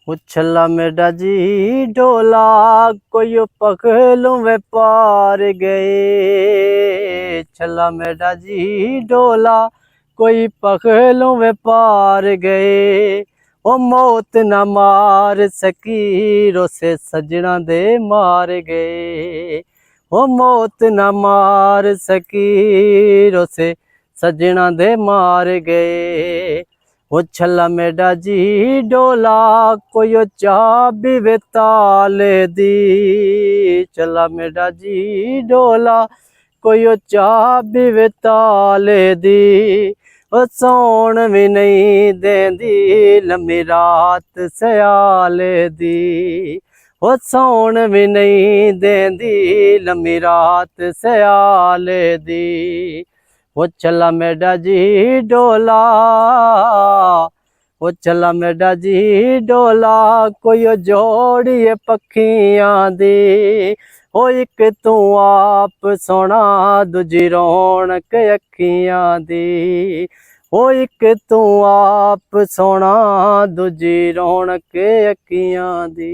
उछला मेरा जी डोला कोई पखलों वे पार गए। छला मेरा जी डोला कोई पखलों वे पार गए। ओ मौत न मार सकी रोसे सजना दे मार गए। ओ मौत न मार सकी रोसे सजना दे मार गए। ओ छला मेरा जी डोला कोई चाबी वे ताले दी। छला मेरा जी डोला कोई चाबी वे ताले दी। ओ सौण भी नहीं देंदी लम्मी रात सयाले दी। ओ सौण भी नहीं देंदी लम्मी रात सयाले दी। ओ छला मेरा जी डोला ओ छला मेरा जी डोला कोई जोड़िए पखियां दी। ओ एक तू आप सोना दूजी रौनक अखियां दी। ओ एक तू आप सोना दूजी रौनक अखियां दी।